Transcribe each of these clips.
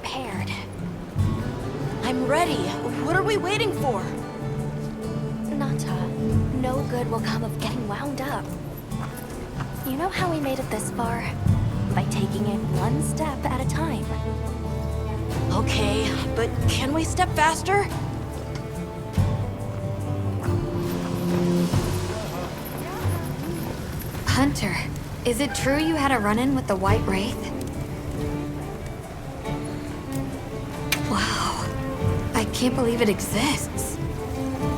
prepared. I'm ready. What are we waiting for? Nata, no good will come of getting wound up. You know how we made it this far? By taking it one step at a time. Okay, but can we step faster? Hunter, is it true you had a run-in with the White Wraith? Wow, I can't believe it exists.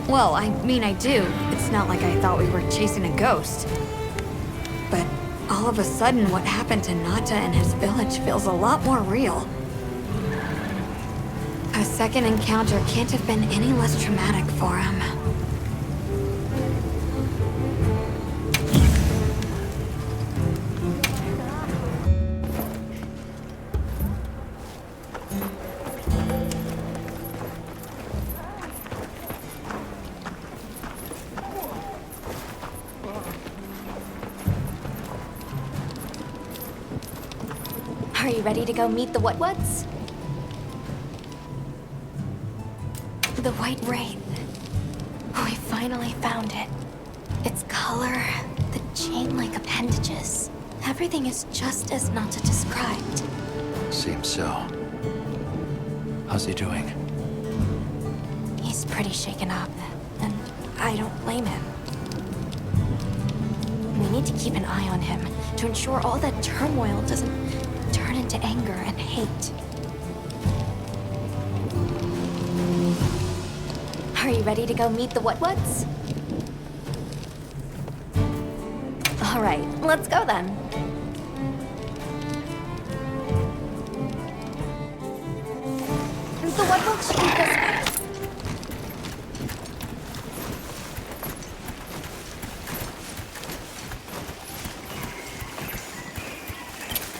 Well, I mean I do. It's not like I thought we were chasing a ghost. But all of a sudden, what happened to Nata and his village feels a lot more real. A second encounter can't have been any less traumatic for him. Are you ready to go meet the Wudwuds? The White Wraith. We finally found it. Its color, the chain-like appendages. Everything is just as Nata described. Seems so. How's he doing? He's pretty shaken up, and I don't blame him. We need to keep an eye on him to ensure all that turmoil doesn't turn into anger and hate. Are you ready to go meet the Wudwuds? All right, let's go then. The Wudwuds should be this way.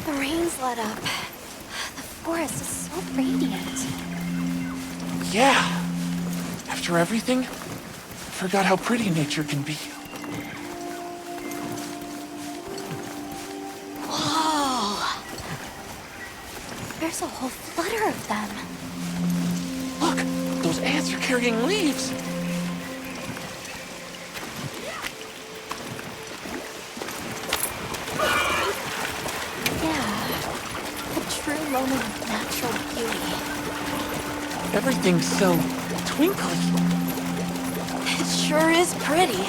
The rain's let up. The forest is so radiant. Yeah. After everything, forgot how pretty nature can be. Whoa! There's a whole flutter of them. Look, those ants are carrying leaves. Yeah, a true moment of natural beauty. Everything's so twinkly. It sure is pretty.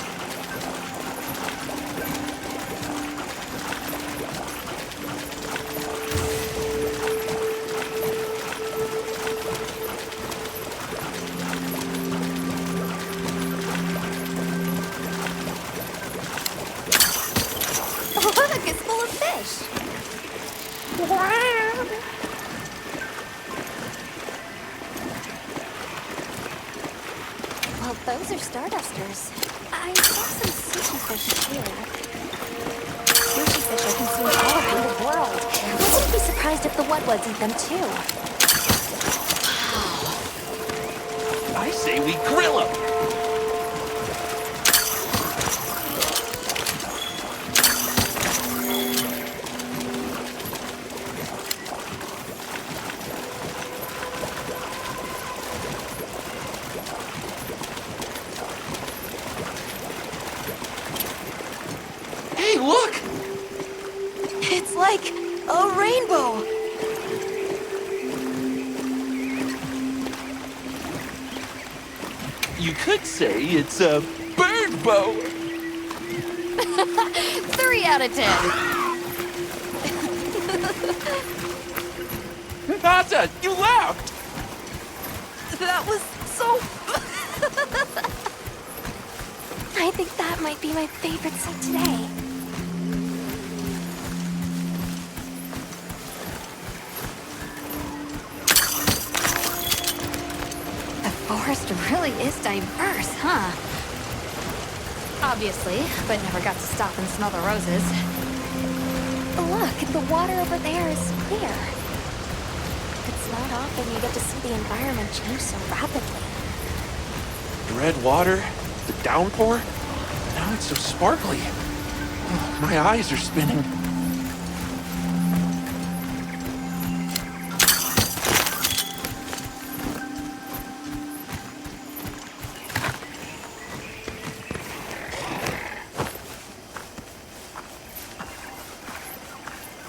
Look, it's full of fish. Wow. Well, those are stardusters. I saw some sushi fish too. Sushi fish are consumed all around the world. I wouldn't be surprised if the Wudwuds eat them too. I say we grill them. Hey, look! It's like a rainbow. You could say it's a bird bow. 3 out of 10. Nata, you laughed! That was so... I think that might be my favorite sight today. The forest really is diverse, huh? Obviously, but never got to stop and smell the roses. Look, the water over there is clear. It's not often you get to see the environment change so rapidly. The red water, the downpour, now it's so sparkly. Oh, my eyes are spinning.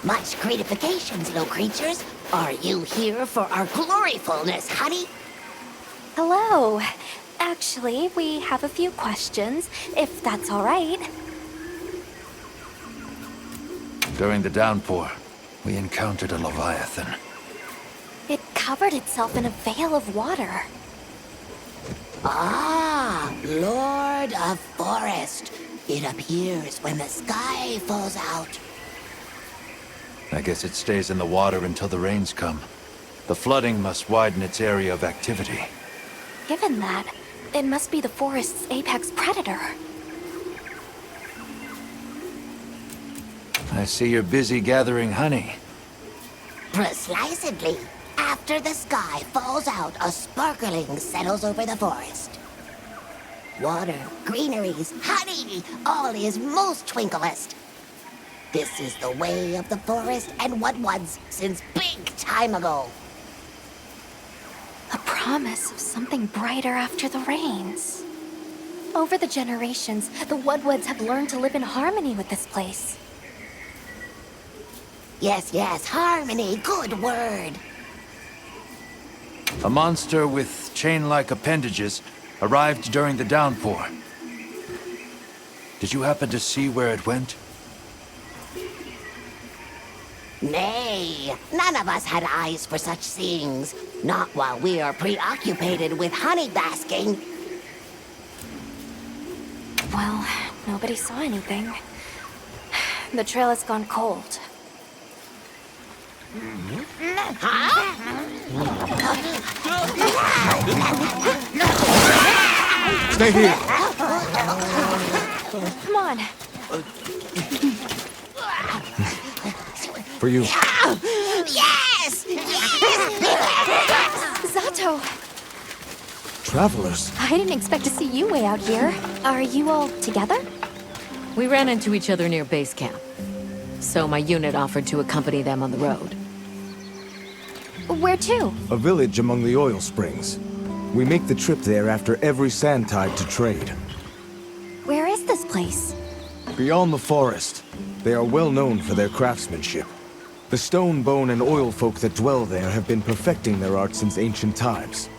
Much gratifications, little creatures. Are you here for our gloryfulness, honey? Hello. Actually, we have a few questions, if that's all right. During the downpour, we encountered a Leviathan. It covered itself in a veil of water. Ah, Lord of Forest. It appears when the sky falls out. I guess it stays in the water until the rains come. The flooding must widen its area of activity. Given that, it must be the forest's apex predator. I see you're busy gathering honey. Precisely. After the sky falls out, a sparkling settles over the forest. Water, greeneries, honey, all is most twinklest. This is the way of the forest and Wudwuds since big time ago. A promise of something brighter after the rains. Over the generations, the Wudwuds have learned to live in harmony with this place. Yes, harmony, good word. A monster with chain-like appendages arrived during the downpour. Did you happen to see where it went? Nay, none of us had eyes for such things. Not while we are preoccupied with honey basking. Well, nobody saw anything. The trail has gone cold. Stay here. Come on. For you. Yes! Zatoh! Travelers. I didn't expect to see you way out here. Are you all together? We ran into each other near base camp. So my unit offered to accompany them on the road. Where to? A village among the oil springs. We make the trip there after every sand tide to trade. Where is this place? Beyond the forest, they are well known for their craftsmanship. The stone, bone, and oil folk that dwell there have been perfecting their art since ancient times.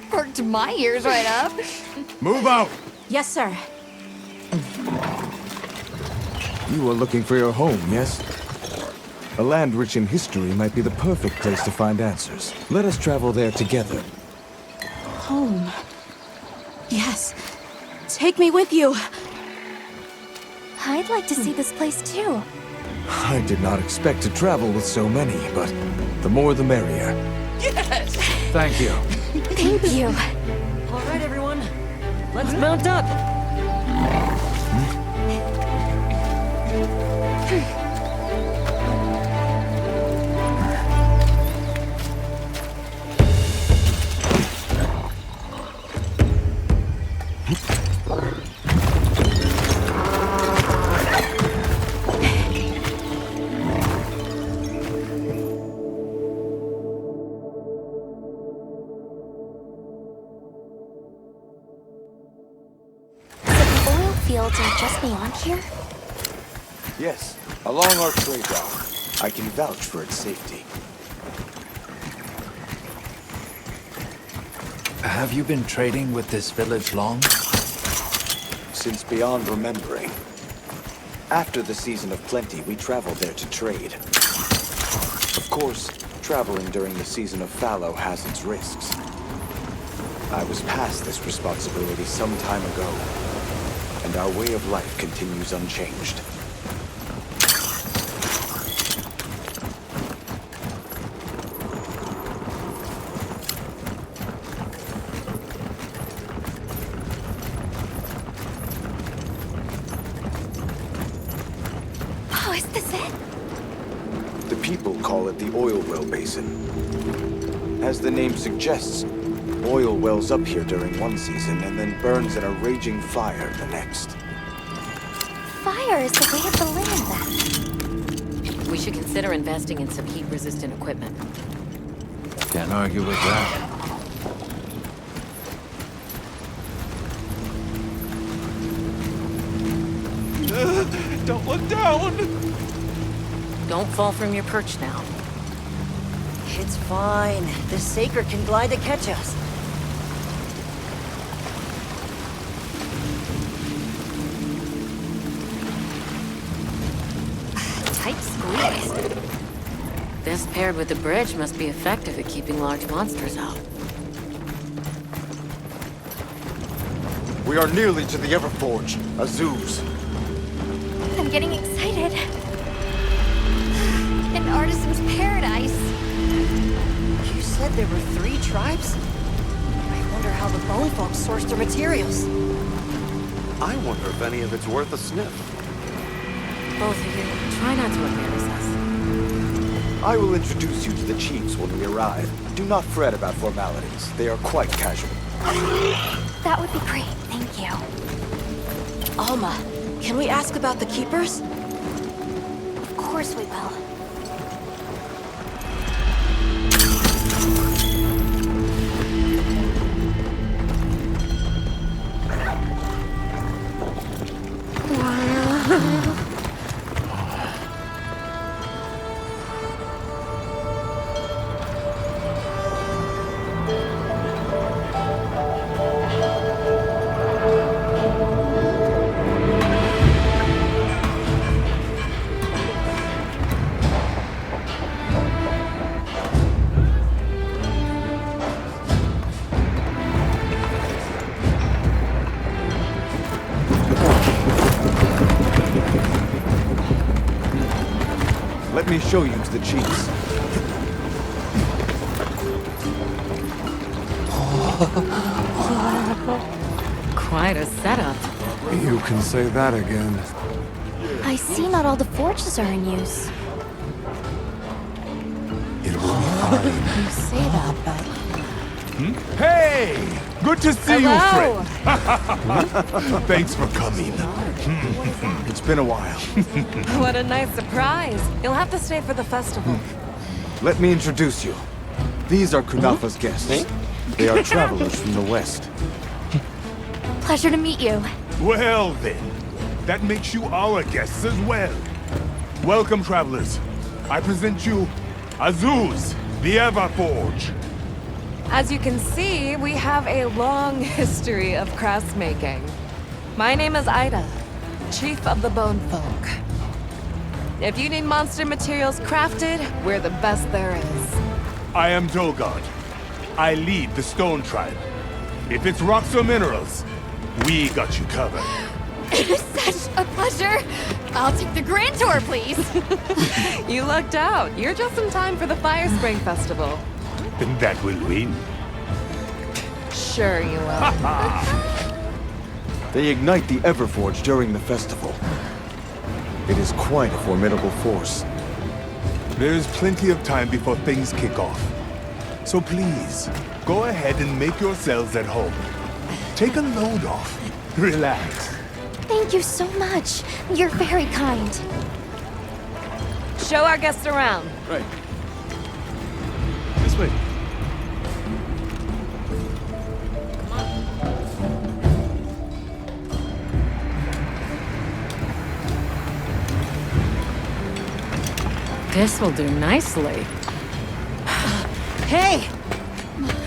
Perked my ears right up. Move out! Yes, sir. You are looking for your home, yes? A land rich in history might be the perfect place to find answers. Let us travel there together. Home. Yes. Take me with you. I'd like to see this place too. I did not expect to travel with so many, but the more the merrier. Thank you. Thank you. All right, everyone. Let's mount up. Fields are just beyond here? Yes, along our trade route. I can vouch for its safety. Have you been trading with this village long? Since beyond remembering. After the season of plenty, we travel there to trade. Of course, traveling during the season of fallow has its risks. I was past this responsibility some time ago, and our way of life continues unchanged. Oh, is this it? The people call it the Oilwell Basin. As the name suggests, oil wells up here during one season and then burns in a raging fire the next. Fire is the way of the land, then. We should consider investing in some heat-resistant equipment. Can't argue with that. Don't look down! Don't fall from your perch now. It's fine. The Sacred can glide to catch us. Tight squeeze. This paired with the bridge must be effective at keeping large monsters out. We are nearly to the Everforge, Azuz. I'm getting excited. An artisan's paradise. You said there were 3 tribes? I wonder how the bone folk source their materials. I wonder if any of it's worth a sniff. Both of you, try not to embarrass us. I will introduce you to the chiefs when we arrive. Do not fret about formalities. They are quite casual. That would be great, thank you. Alma, can we ask about the Keepers? Of course we will. Let me show you to the chiefs. Quite a setup. You can say that again. I see not all the forges are in use. It will be fine. You say that, but... Hey! Good to see Hello. you, friend. Thanks for coming. It's been a while. What a nice surprise. You'll have to stay for the festival. Let me introduce you. These are Kunafa's guests. They are travelers from the west. Pleasure to meet you. Well then, that makes you our guests as well. Welcome, travelers. I present you Azuz, the Everforge. As you can see, we have a long history of crafts making. My name is Ida, Chief of the Bone Folk. If you need monster materials crafted, we're the best there is. I am Dolgod. I lead the Stone Tribe. If it's rocks or minerals, we got you covered. It is such a pleasure. I'll take the grand tour, please. You lucked out. You're just in time for the Fire Spring Festival. Then that will win. Sure you will. They ignite the Everforge during the festival. It is quite a formidable force. There's plenty of time before things kick off. So please, go ahead and make yourselves at home. Take a load off. Relax. Thank you so much. You're very kind. Show our guests around. Right. This way. This will do nicely. Hey!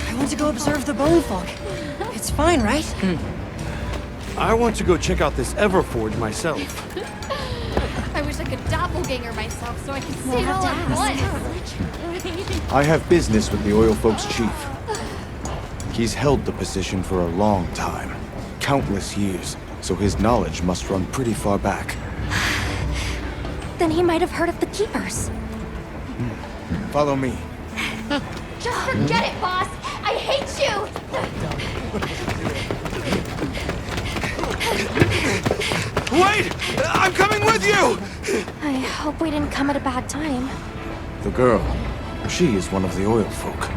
I want to go observe the bone folk. It's fine, right? I want to go check out this Everforge myself. I wish I could doppelganger myself so I could see We'll it have all to at ask. once. I have business with the Oil Folks chief. He's held the position for a long time. Countless years, so his knowledge must run pretty far back. Then he might have heard of the Keepers. Follow me. Just forget it, boss. I hate you. Wait! I'm coming with you! I hope we didn't come at a bad time. The girl, she is one of the Oil Folk.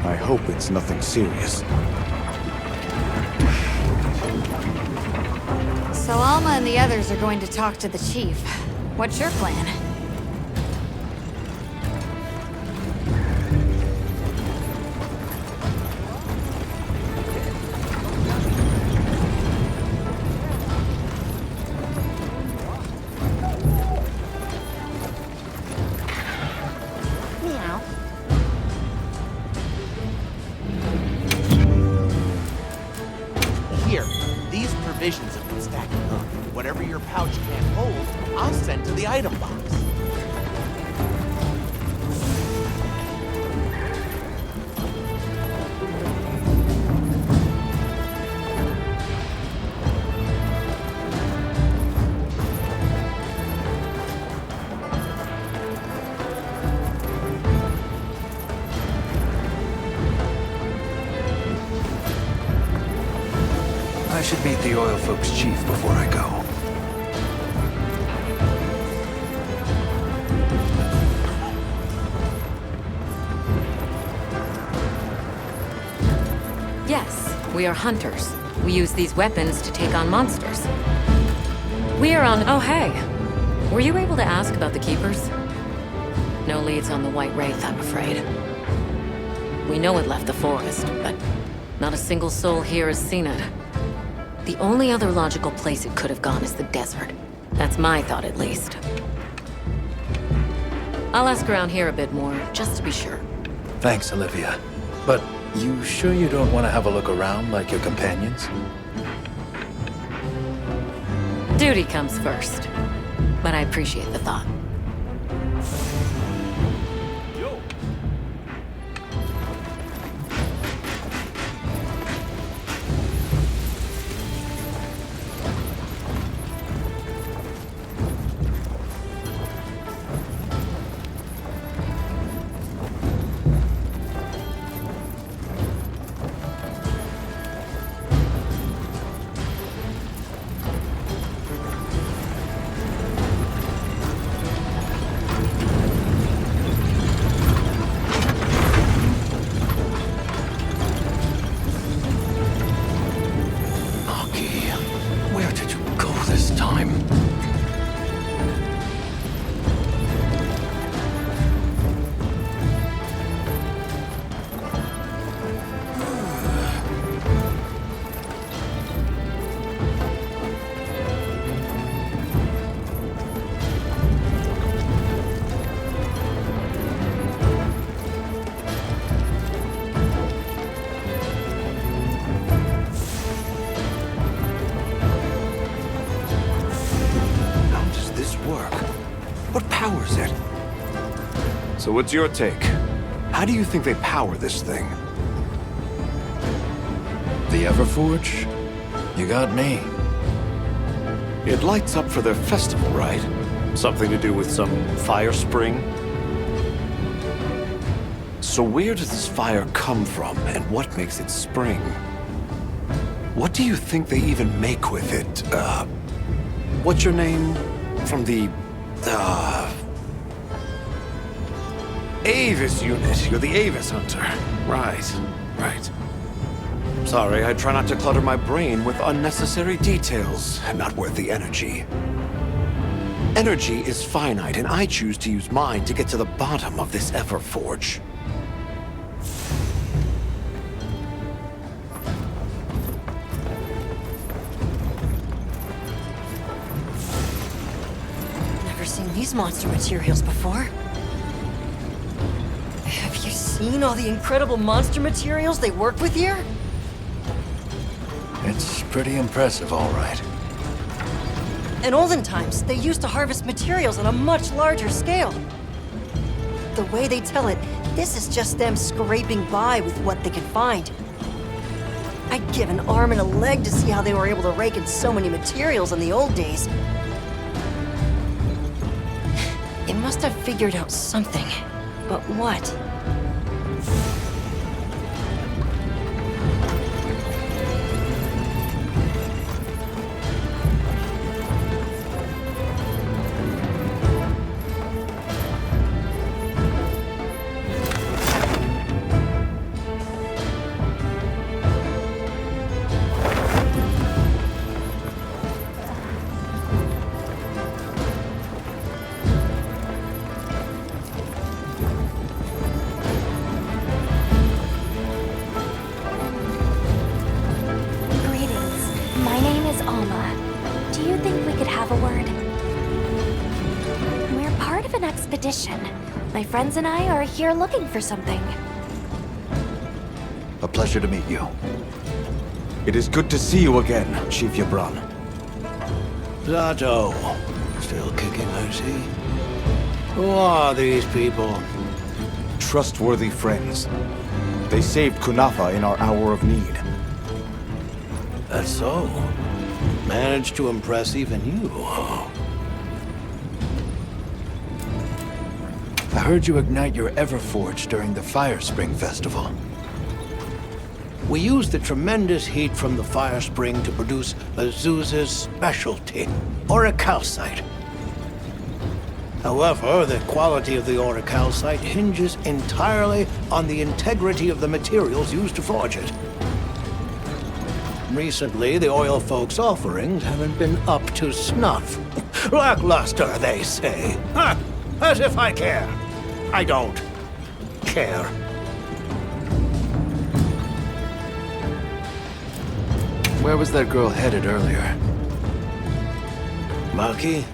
I hope it's nothing serious. So Alma and the others are going to talk to the chief. What's your plan? provisions have been stacking up. Whatever your pouch can't hold, I'll send to the item box. I should meet the oil folks' chief before I go. Yes, we are hunters. We use these weapons to take on monsters. We are on... Oh, hey. Were you able to ask about the Keepers? No leads on the White Wraith, I'm afraid. We know it left the forest, but not a single soul here has seen it. The only other logical place it could have gone is the desert. That's my thought, at least. I'll ask around here a bit more, just to be sure. Thanks, Olivia. But you sure you don't want to have a look around like your companions? Duty comes first. But I appreciate the thought. So what's your take? How do you think they power this thing? The Everforge? You got me. It lights up for their festival, right? Something to do with some fire spring? So where does this fire come from, and what makes it spring? What do you think they even make with it? What's your name? From the, Avis unit. You're the Avis hunter. Right. Sorry, I try not to clutter my brain with unnecessary details. Not worth the energy. Energy is finite, and I choose to use mine to get to the bottom of this Everforge. Never seen these monster materials before. Have you seen all the incredible monster materials they work with here? It's pretty impressive, all right. In olden times, they used to harvest materials on a much larger scale. The way they tell it, this is just them scraping by with what they can find. I'd give an arm and a leg to see how they were able to rake in so many materials in the old days. They must have figured out something, but what? My friends and I are here looking for something. A pleasure to meet you. It is good to see you again, Chief Yabran. Zatoh. Still kicking, I see. Who are these people? Trustworthy friends. They saved Kunafa in our hour of need. That's so. Managed to impress even you, huh? I heard you ignite your Everforge during the Fire Spring Festival. We used the tremendous heat from the fire spring to produce Azuz's specialty, auricalcite. However, the quality of the auricalcite hinges entirely on the integrity of the materials used to forge it. Recently, the oil folks' offerings haven't been up to snuff. Lackluster, they say. Ha! As if I care. I don't care. Where was that girl headed earlier? Maki?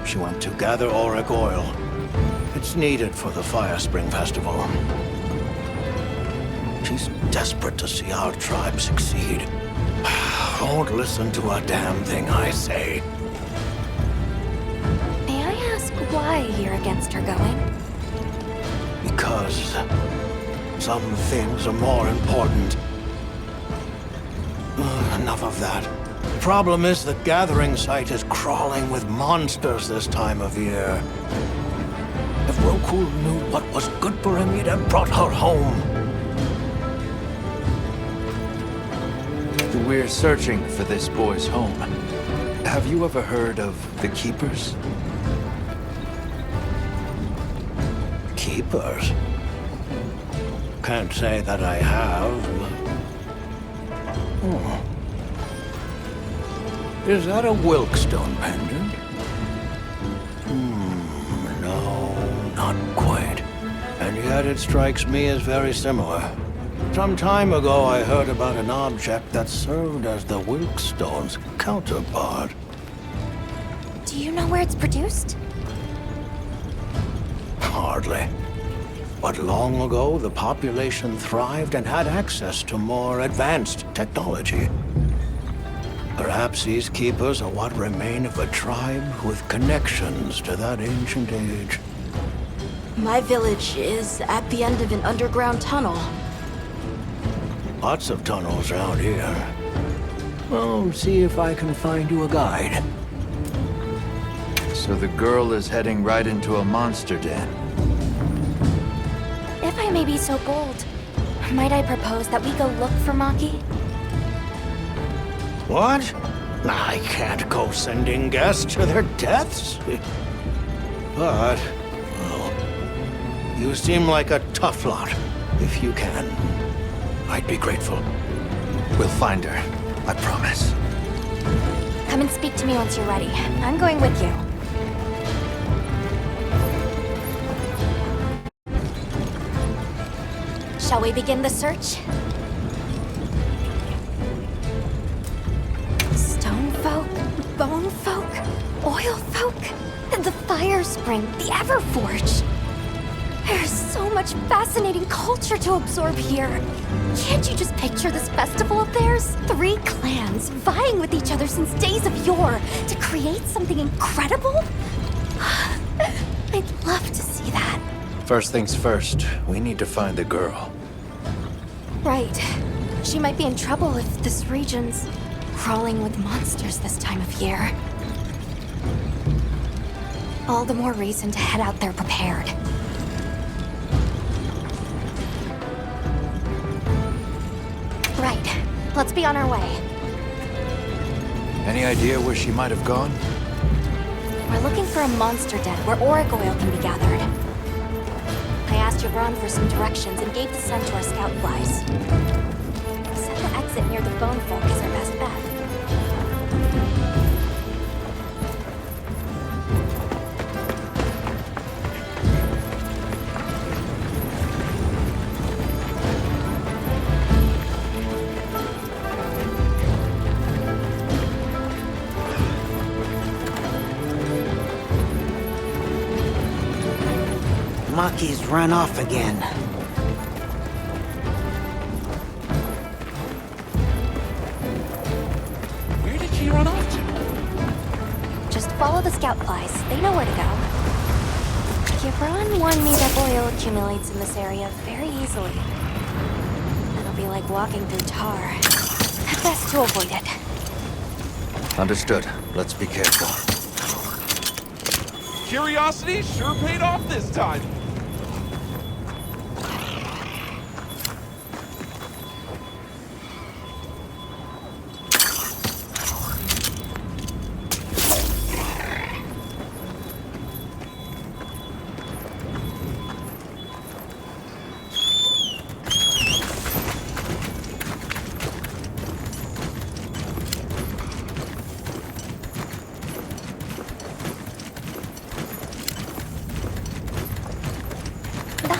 She went to gather auric oil. It's needed for the Fire Spring Festival. She's desperate to see our tribe succeed. Won't listen to a damn thing I say. May I ask why you're against her going? Because some things are more important. Enough of that. Problem is the gathering site is crawling with monsters this time of year. If Roku knew what was good for him, he'd have brought her home. We're searching for this boy's home. Have you ever heard of the Keepers? Keepers? Can't say that I have. Is that a Wilkstone pendant? No, not quite. And yet it strikes me as very similar. Some time ago I heard about an object that served as the Wilkstone's counterpart. Do you know where it's produced? Hardly. But long ago, the population thrived and had access to more advanced technology. Perhaps these keepers are what remain of a tribe with connections to that ancient age. My village is at the end of an underground tunnel. Lots of tunnels around here. Well, see if I can find you a guide. So the girl is heading right into a monster den. If I may be so bold, might I propose that we go look for Maki? What? I can't go sending guests to their deaths. But, well, you seem like a tough lot. If you can, I'd be grateful. We'll find her, I promise. Come and speak to me once you're ready. I'm going with you. Shall we begin the search? Stone folk, bone folk, oil folk, and the fire spring, the Everforge. There's so much fascinating culture to absorb here. Can't you just picture this festival of theirs? 3 clans vying with each other since days of yore to create something incredible? I'd love to see that. First things first, we need to find the girl. Right. She might be in trouble if this region's crawling with monsters this time of year. All the more reason to head out there prepared. Right. Let's be on our way. Any idea where she might have gone? We're looking for a monster den where auric oil can be gathered. I asked Yabran for some directions and gave the sun to our scout flies. Said the exit near the bone folk is our best bet. Maki's run off again. follow the scout flies. They know where to go. Gibran warned me that oil accumulates in this area very easily. It'll be like walking through tar. Best to avoid it. Understood. Let's be careful. Curiosity sure paid off this time.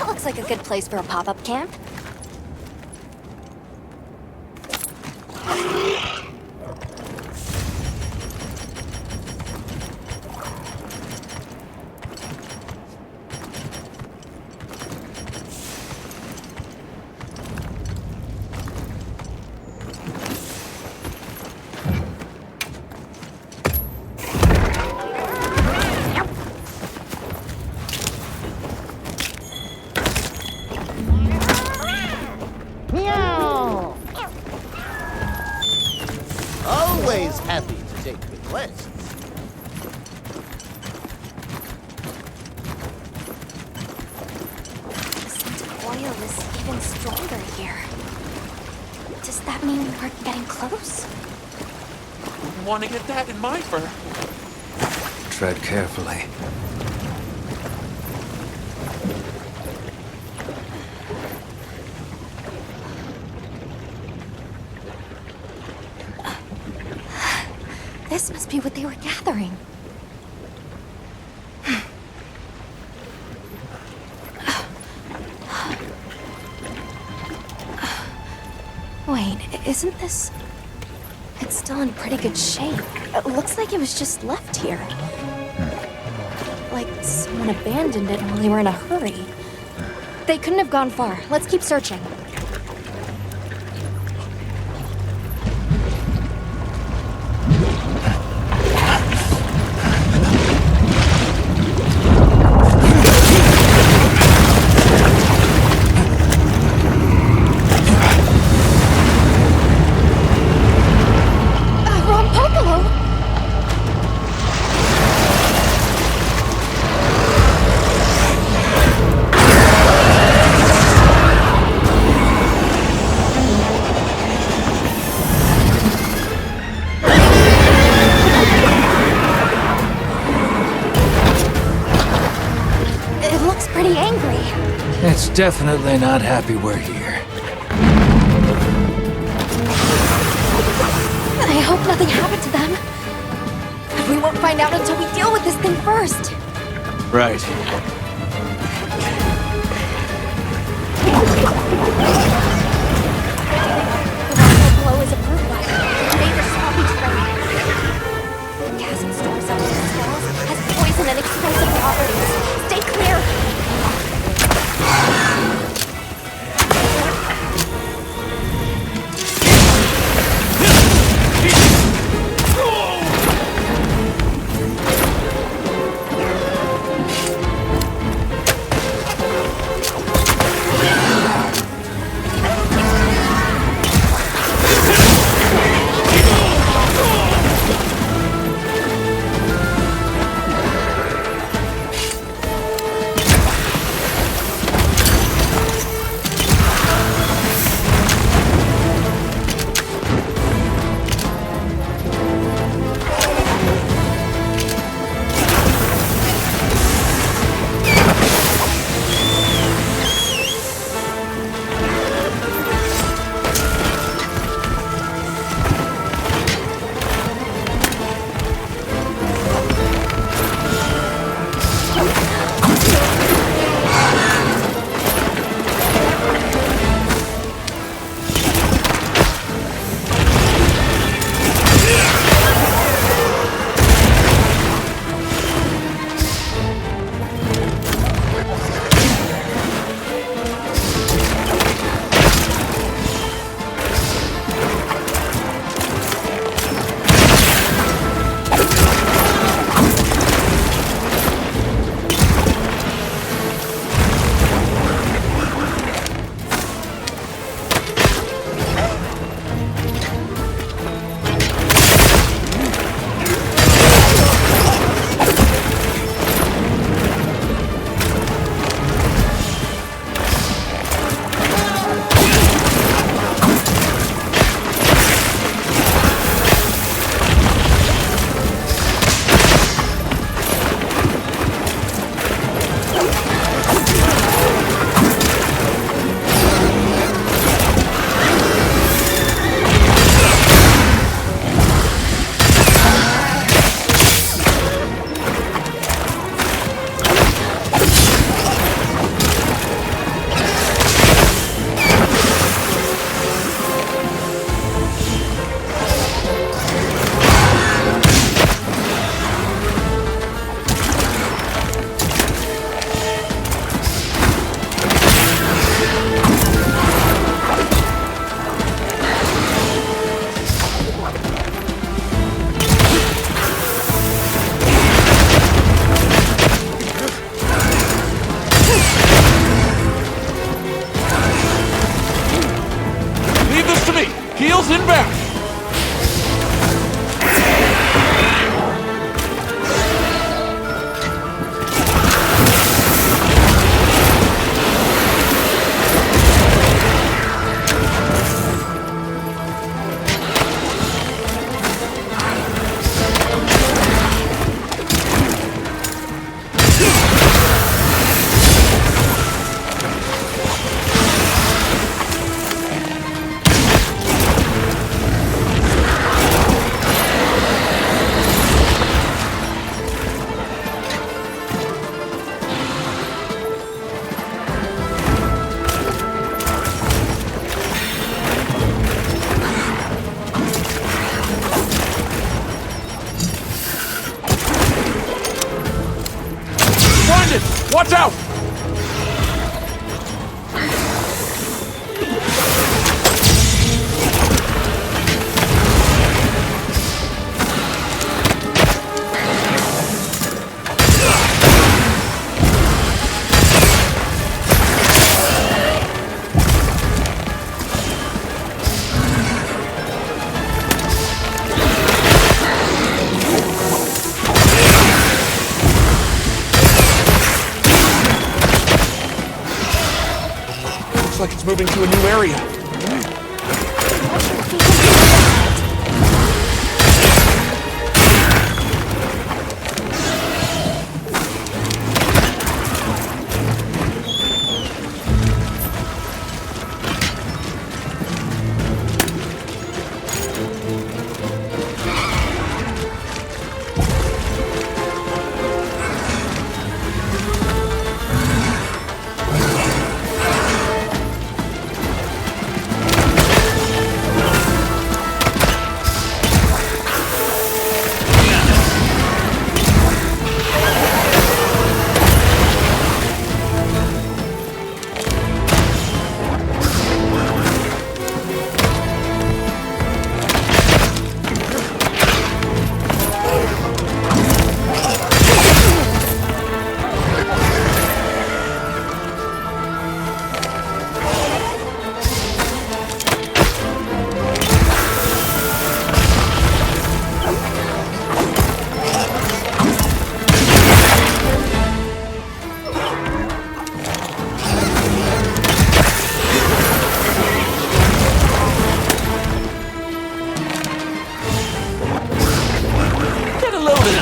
Looks like a good place for a pop-up camp. Always happy to take requests. The scent of oil is even stronger here. Does that mean we're getting close? Wouldn't want to get that in my fur. Tread carefully. This must be what they were gathering. Wait, isn't this... It's still in pretty good shape. It looks like it was just left here. Like someone abandoned it while they were in a hurry. They couldn't have gone far. Let's keep searching. Rompopolo! It looks pretty angry. It's definitely not happy we're here. I hope nothing happened to them. But we won't find out until we deal with this thing first. Right. Blow is approved by the major swampy trade. The gas it stores up in its walls has poison and explosive properties. Stay clear! inbound! Watch out! Like it's moving to a new area.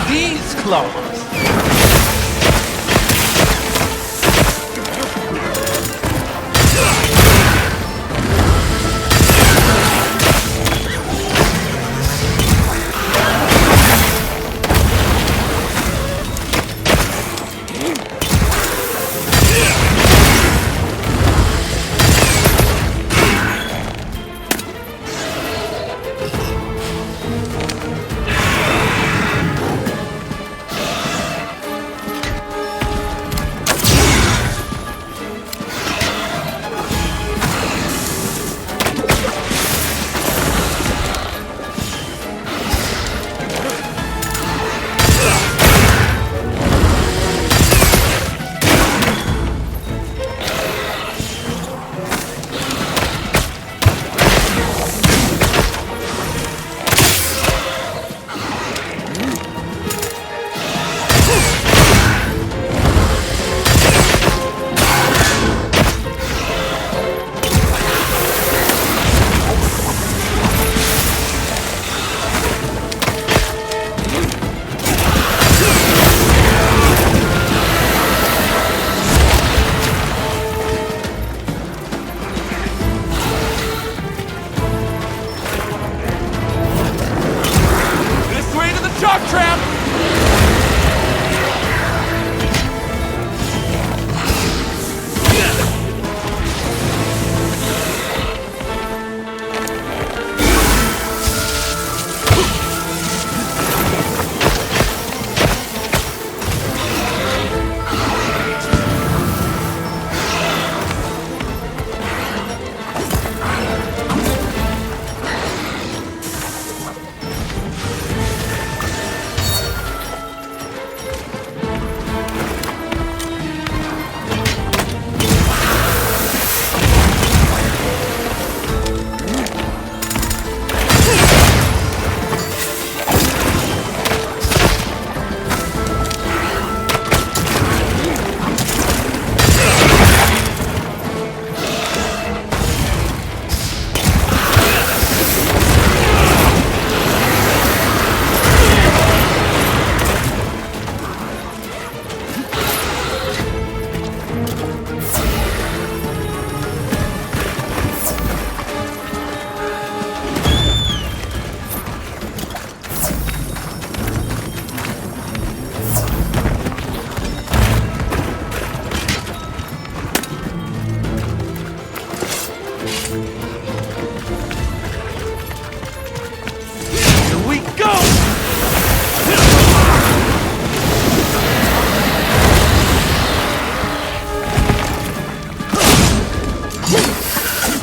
These claws. Here we go!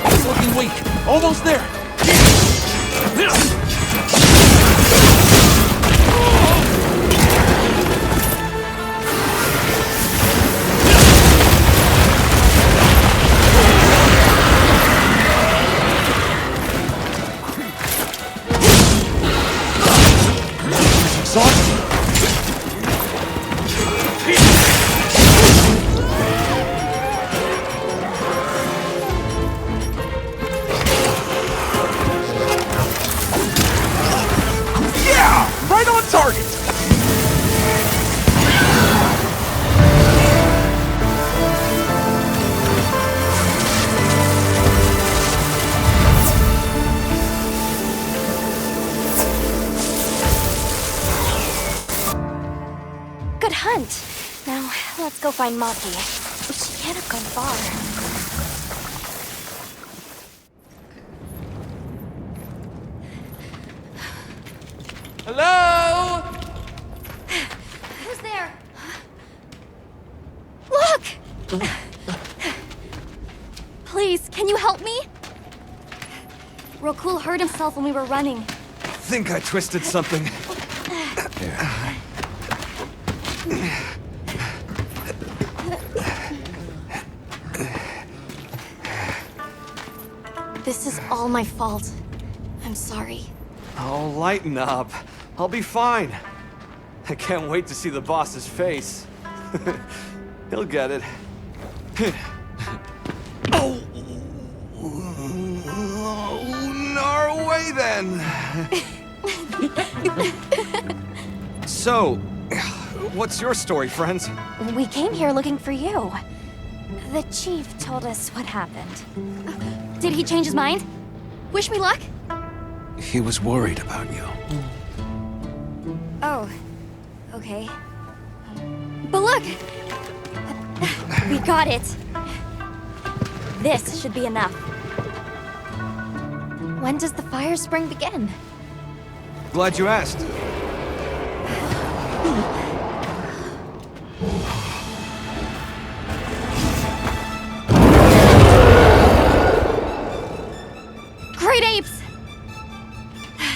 It's looking weak. Almost there. Exhausted. Right on target! Good hunt. Now, let's go find Maki. She can't have gone far. Hello? Who's there? Look! Please, can you help me? Rokul hurt himself when we were running. I think I twisted something. This is all my fault. I'm sorry. Oh, lighten up. I'll be fine. I can't wait to see the boss's face. He'll get it. Oh! Our way then! So, what's your story, friends? We came here looking for you. The chief told us what happened. Did he change his mind? Wish me luck? He was worried about you. Oh, okay. But look! We got it! This should be enough. When does the fire spring begin? Glad you asked. Great apes!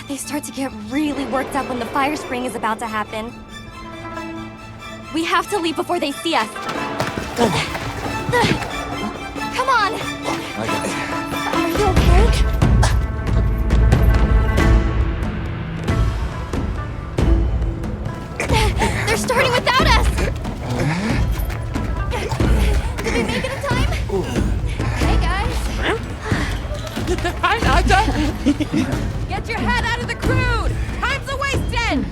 They start to get really worked up when the fire spring is about to happen. We have to leave before they see us. Come on! Are you okay? They're starting without us! Did we make it in time? Hey, guys. Hi, Nagda! Get your head out of the crude! Time's a wasted!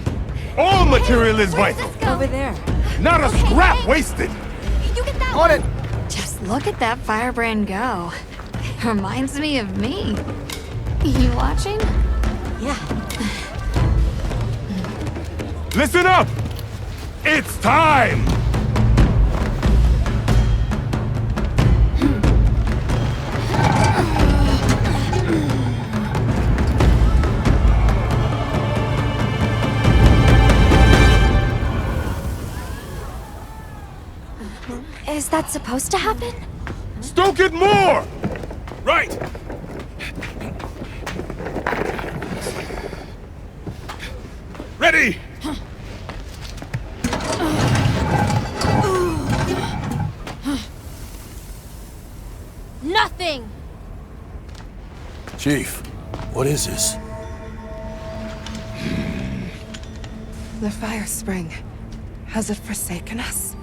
All material is Where's vital. this go? Over there. Not a Okay, scrap thanks. wasted. You get that On one. it! Just look at that firebrand go. Reminds me of me. You watching? Yeah. Listen up! It's time! Is that supposed to happen? Stoke it more! Right! Ready! Nothing! Chief, what is this? The fire spring. Has it forsaken us?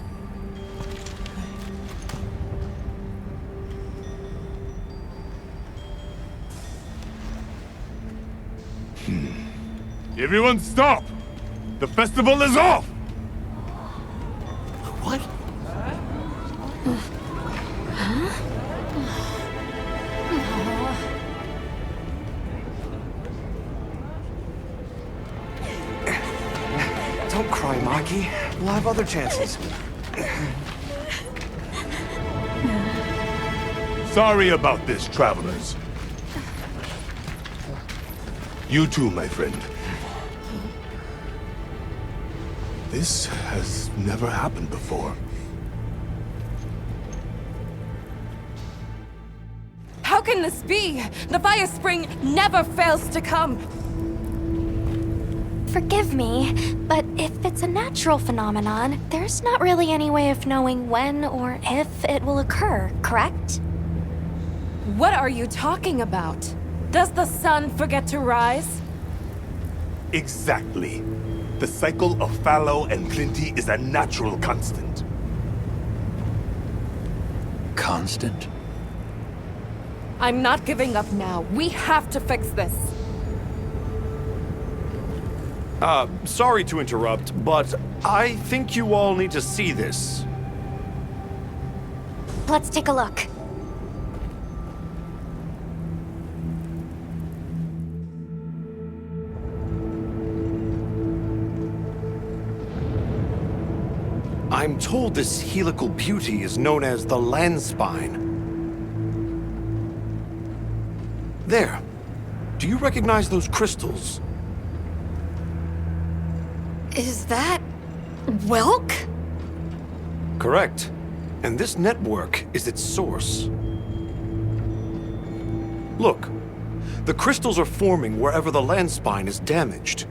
Everyone stop! The festival is off! What? Don't cry, Maki. We'll have other chances. Sorry about this, travelers. You too, my friend. This has never happened before. How can this be? The fire spring never fails to come. Forgive me, but if it's a natural phenomenon, there's not really any way of knowing when or if it will occur, correct? What are you talking about? Does the sun forget to rise? Exactly. The cycle of fallow and plenty is a natural constant. Constant? I'm not giving up now. We have to fix this. Sorry to interrupt, but I think you all need to see this. Let's take a look. I'm told this helical beauty is known as the land spine. There. Do you recognize those crystals? Is that... Welk? Correct. And this network is its source. Look. The crystals are forming wherever the land spine is damaged.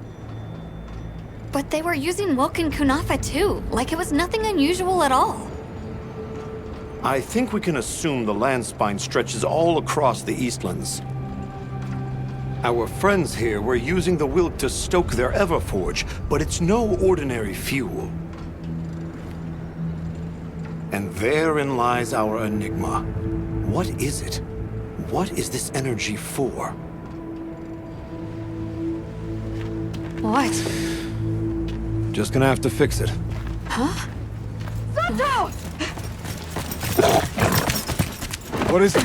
But they were using Welk and Kunafa too, like it was nothing unusual at all. I think we can assume the land spine stretches all across the Eastlands. Our friends here were using the wilt to stoke their Everforge, but it's no ordinary fuel. And therein lies our enigma. What is it? What is this energy for? What? Just gonna have to fix it. Huh? Zatoh! What is it?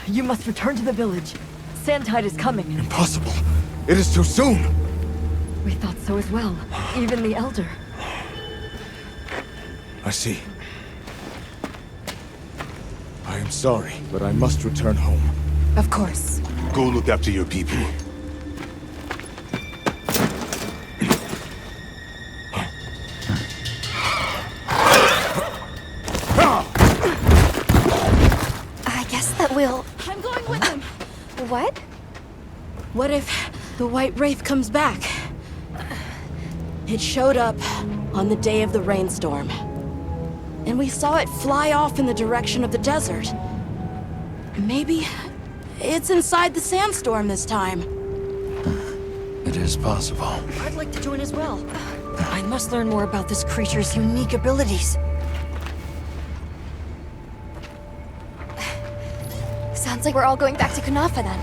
You must return to the village. Sandtide is coming. Impossible. It is too soon. We thought so as well. Even the Elder. I see. I am sorry, but I must return home. Of course. Go look after your people. I guess that we'll... I'm going with them. What? What if the White Wraith comes back? It showed up on the day of the rainstorm. And we saw it fly off in the direction of the desert. Maybe it's inside the sandstorm this time. It is possible. I'd like to join as well. I must learn more about this creature's unique abilities. Sounds like we're all going back to Kunafa then.